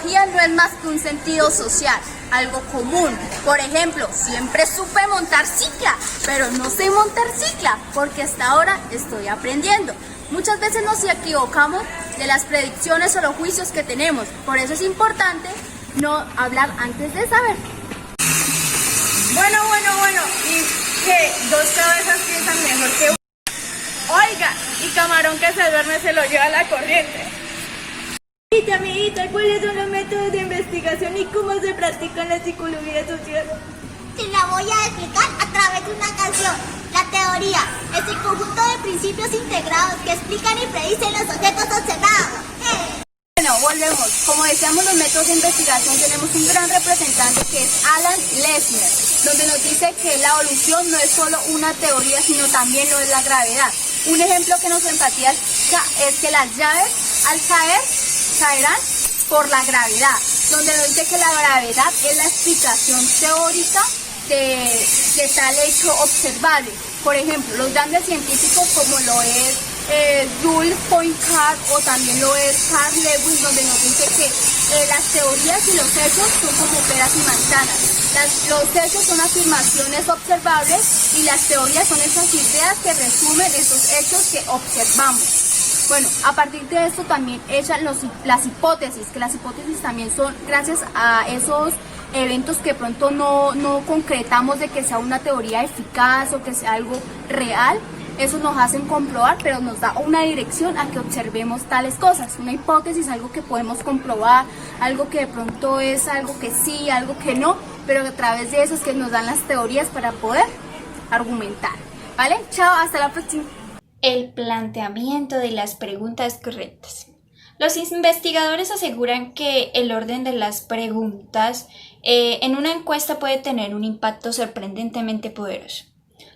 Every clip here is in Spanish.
ecología no es más que un sentido social, algo común. Por ejemplo, siempre supe montar cicla, pero no sé montar cicla porque hasta ahora estoy aprendiendo. Muchas veces nos equivocamos de las predicciones o los juicios que tenemos. Por eso es importante no hablar antes de saber. Bueno, ¿y qué? ¿Dos cabezas piensan mejor que una? Oiga, y camarón que se duerme se lo lleva la corriente. Amiguita, ¿cuáles son los métodos de investigación y cómo se practica la psicología social? Te la voy a explicar a través de una canción. La teoría es el conjunto de principios integrados que explican y predicen los objetos observados. Bueno, volvemos. Como decíamos, los métodos de investigación tenemos un gran representante que es Alan Lesner, donde nos dice que la evolución no es solo una teoría, sino también lo es la gravedad. Un ejemplo que nos enfatiza es que las llaves al caer caerán por la gravedad, donde nos dice que la gravedad es la explicación teórica de tal hecho observable. Por ejemplo, los grandes científicos como lo es Jules Poincaré o también lo es Carl Lewis, donde nos dice que las teorías y los hechos son como peras y manzanas. Los hechos son afirmaciones observables y las teorías son esas ideas que resumen esos hechos que observamos. Bueno, a partir de esto también echan las hipótesis, que las hipótesis también son gracias a esos eventos que pronto no concretamos de que sea una teoría eficaz o que sea algo real. Eso nos hacen comprobar, pero nos da una dirección a que observemos tales cosas. Una hipótesis, algo que podemos comprobar, algo que de pronto es algo que sí, algo que no, pero a través de eso es que nos dan las teorías para poder argumentar. ¿Vale? Chao, hasta la próxima. El planteamiento de las preguntas correctas. Los investigadores aseguran que el orden de las preguntas en una encuesta puede tener un impacto sorprendentemente poderoso.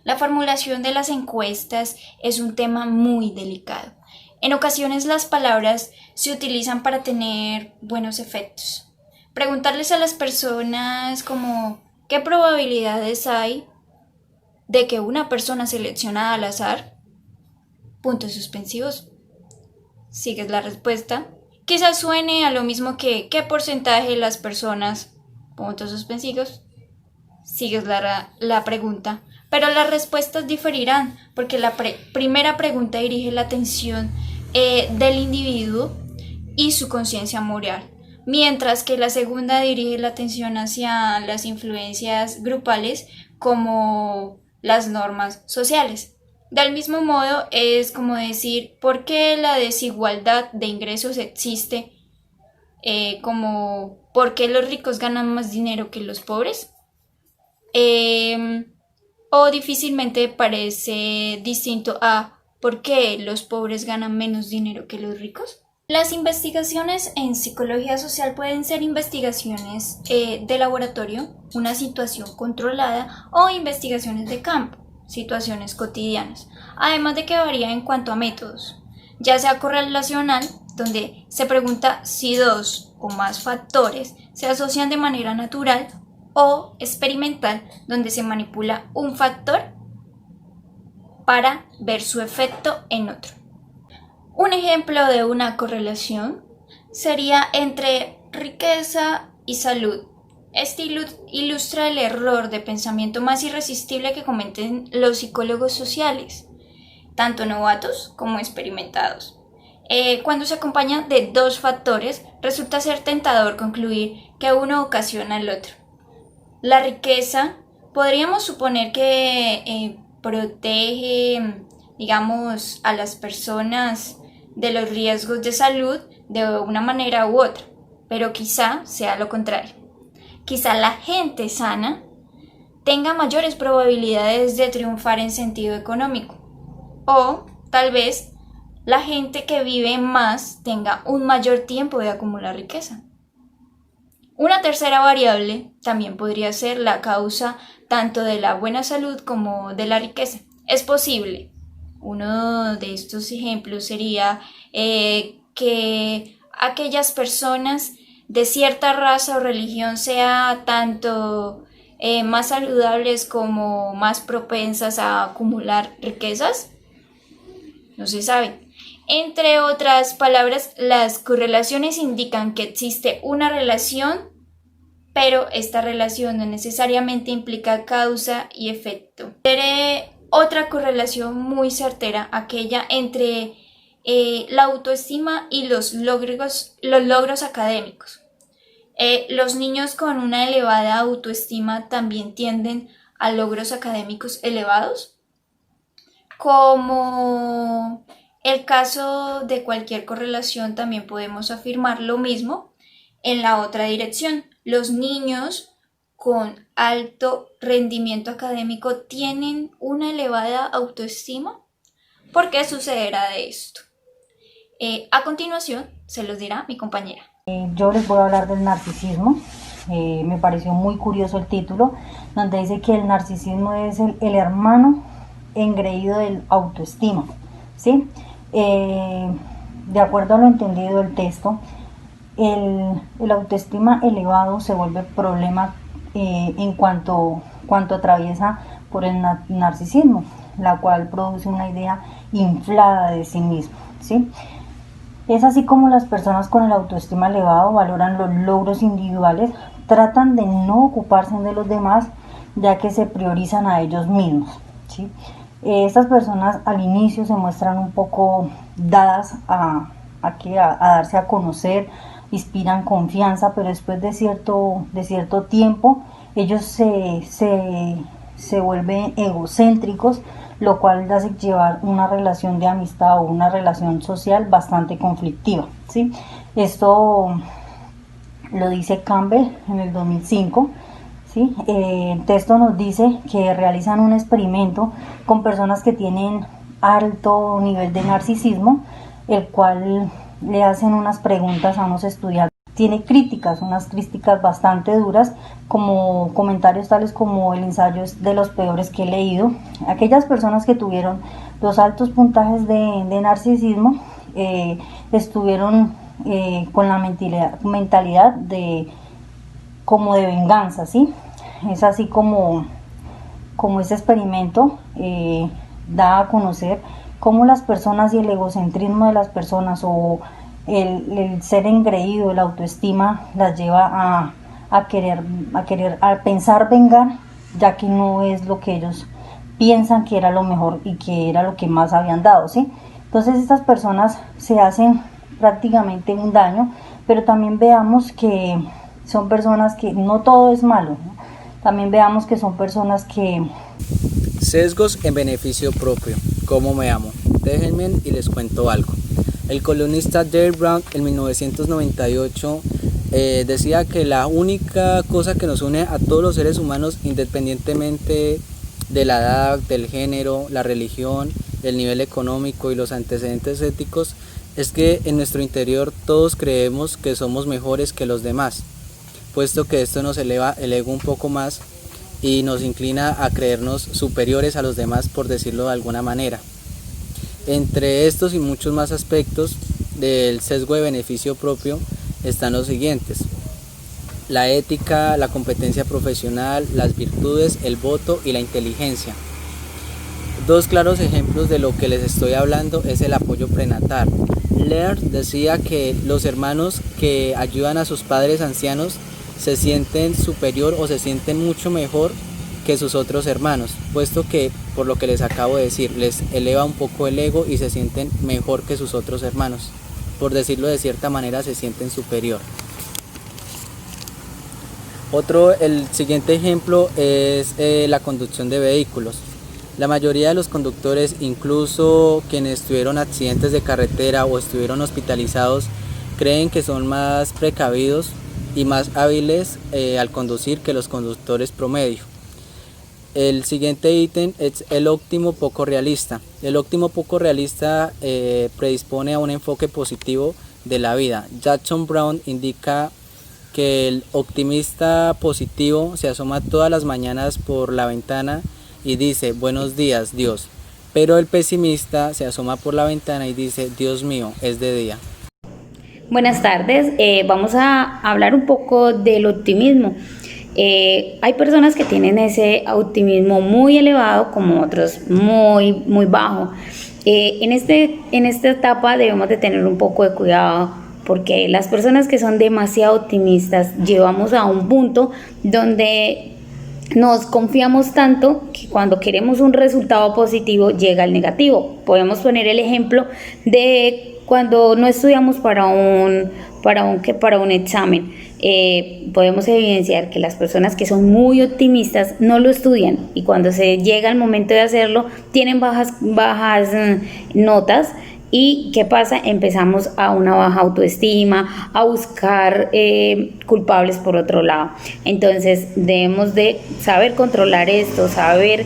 La formulación de las encuestas es un tema muy delicado. En ocasiones las palabras se utilizan para tener buenos efectos. Preguntarles a las personas como ¿qué probabilidades hay de que una persona seleccionada al azar? Puntos suspensivos. Sigues la respuesta. Quizás suene a lo mismo que ¿qué porcentaje de las personas? Puntos suspensivos. Sigues la pregunta. Pero las respuestas diferirán porque la primera pregunta dirige la atención del individuo y su conciencia moral, mientras que la segunda dirige la atención hacia las influencias grupales como las normas sociales. Del mismo modo, es como decir, ¿por qué la desigualdad de ingresos existe? Como, ¿por qué los ricos ganan más dinero que los pobres? O difícilmente parece distinto a ¿por qué los pobres ganan menos dinero que los ricos? Las investigaciones en psicología social pueden ser investigaciones de laboratorio, una situación controlada o investigaciones de campo, situaciones cotidianas, además de que varía en cuanto a métodos, ya sea correlacional, donde se pregunta si dos o más factores se asocian de manera natural, o experimental, donde se manipula un factor para ver su efecto en otro. Un ejemplo de una correlación sería entre riqueza y salud. Este ilustra el error de pensamiento más irresistible que cometen los psicólogos sociales, tanto novatos como experimentados. Cuando se acompaña de dos factores, resulta ser tentador concluir que uno ocasiona el otro. La riqueza, podríamos suponer que protege, digamos, a las personas de los riesgos de salud de una manera u otra, pero quizá sea lo contrario. Quizá la gente sana tenga mayores probabilidades de triunfar en sentido económico, o tal vez la gente que vive más tenga un mayor tiempo de acumular riqueza. Una tercera variable también podría ser la causa tanto de la buena salud como de la riqueza. Es posible. Uno de estos ejemplos sería que aquellas personas de cierta raza o religión sean tanto más saludables como más propensas a acumular riquezas. No se sabe. Entre otras palabras, las correlaciones indican que existe una relación, pero esta relación no necesariamente implica causa y efecto. Otra correlación muy certera, aquella entre la autoestima y los logros académicos. Los niños con una elevada autoestima también tienden a logros académicos elevados, como el caso de cualquier correlación. También podemos afirmar lo mismo en la otra dirección. Los niños con alto rendimiento académico tienen una elevada autoestima. ¿Por qué sucederá de esto? A continuación se los dirá mi compañera. Yo les voy a hablar del narcisismo. Me pareció muy curioso el título, donde dice que el narcisismo es el hermano engreído del autoestima, ¿sí? De acuerdo a lo entendido del texto, el autoestima elevado se vuelve problema en cuanto atraviesa por el narcisismo, la cual produce una idea inflada de sí mismo, ¿sí? Es así como las personas con el autoestima elevado valoran los logros individuales, tratan de no ocuparse de los demás, ya que se priorizan a ellos mismos, ¿sí? Estas personas al inicio se muestran un poco dadas a darse a conocer, inspiran confianza, pero después de cierto tiempo ellos se vuelven egocéntricos, lo cual hace llevar una relación de amistad o una relación social bastante conflictiva, ¿sí? Esto lo dice Campbell en el 2005, ¿sí? El texto nos dice que realizan un experimento con personas que tienen alto nivel de narcisismo, el cual le hacen unas preguntas a unos estudiantes. Tiene unas críticas bastante duras, como comentarios tales como: el ensayo es de los peores que he leído. Aquellas personas que tuvieron los altos puntajes de narcisismo estuvieron con la mentalidad de venganza, ¿sí? Es así como ese experimento da a conocer cómo las personas y el egocentrismo de las personas, o el ser engreído, la autoestima, las lleva a pensar vengar, ya que no es lo que ellos piensan que era lo mejor y que era lo que más habían dado, ¿sí? Entonces estas personas se hacen prácticamente un daño, pero también veamos que son personas que no todo es malo, ¿no? También veamos que son personas que... Sesgos en beneficio propio. ¿Cómo me amo? Déjenme y les cuento algo. El columnista Dale Brown en 1998 decía que la única cosa que nos une a todos los seres humanos, independientemente de la edad, del género, la religión, el nivel económico y los antecedentes éticos, es que en nuestro interior todos creemos que somos mejores que los demás, puesto que esto nos eleva el ego un poco más y nos inclina a creernos superiores a los demás, por decirlo de alguna manera. Entre estos y muchos más aspectos del sesgo de beneficio propio están los siguientes: la ética, la competencia profesional, las virtudes, el voto y la inteligencia. Dos claros ejemplos de lo que les estoy hablando es el apoyo prenatal. Laird decía que los hermanos que ayudan a sus padres ancianos se sienten superior o se sienten mucho mejor que sus otros hermanos, puesto que, por lo que les acabo de decir, les eleva un poco el ego y se sienten mejor que sus otros hermanos. Por decirlo de cierta manera, se sienten superior. El siguiente ejemplo es la conducción de vehículos. La mayoría de los conductores, incluso quienes tuvieron accidentes de carretera o estuvieron hospitalizados, creen que son más precavidos y más hábiles al conducir que los conductores promedio. El siguiente ítem es el óptimo poco realista. El óptimo poco realista predispone a un enfoque positivo de la vida. Jackson Brown indica que el optimista positivo se asoma todas las mañanas por la ventana y dice: buenos días, Dios. Pero el pesimista se asoma por la ventana y dice: Dios mío, es de día. Buenas tardes, vamos a hablar un poco del optimismo. Hay personas que tienen ese optimismo muy elevado, como otros muy bajo. En esta etapa debemos de tener un poco de cuidado porque las personas que son demasiado optimistas llevamos a un punto donde nos confiamos tanto que cuando queremos un resultado positivo llega el negativo. Podemos poner el ejemplo de cuando no estudiamos para un examen. Podemos evidenciar que las personas que son muy optimistas no lo estudian y cuando se llega el momento de hacerlo tienen bajas notas. ¿Y qué pasa? Empezamos a una baja autoestima, a buscar culpables por otro lado. Entonces debemos de saber controlar esto, saber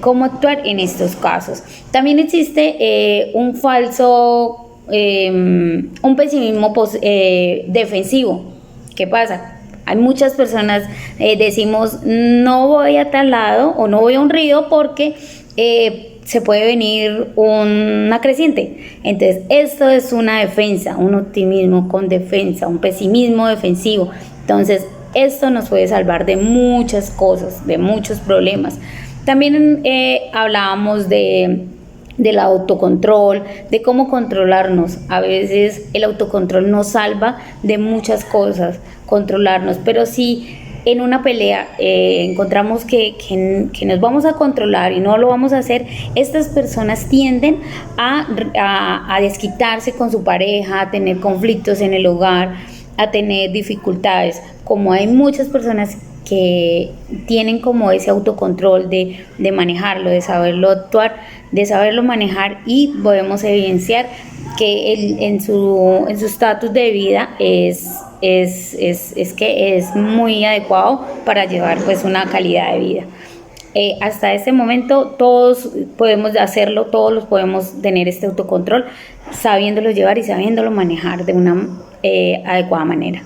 cómo actuar en estos casos. También existe un pesimismo defensivo. ¿Qué pasa? Hay muchas personas decimos no voy a tal lado o no voy a un río porque se puede venir una creciente. Entonces esto es una defensa, un optimismo con defensa, un pesimismo defensivo. Entonces esto nos puede salvar de muchas cosas, de muchos problemas. También hablábamos del autocontrol, de cómo controlarnos. A veces el autocontrol nos salva de muchas cosas, controlarnos, pero si en una pelea encontramos que nos vamos a controlar y no lo vamos a hacer, estas personas tienden a desquitarse con su pareja, a tener conflictos en el hogar, a tener dificultades. Como hay muchas personas que tienen como ese autocontrol de manejarlo, de saberlo actuar, de saberlo manejar, y podemos evidenciar que en su estatus de vida es muy adecuado para llevar pues una calidad de vida. Hasta este momento todos podemos hacerlo, todos podemos tener este autocontrol, sabiéndolo llevar y sabiéndolo manejar de una adecuada manera.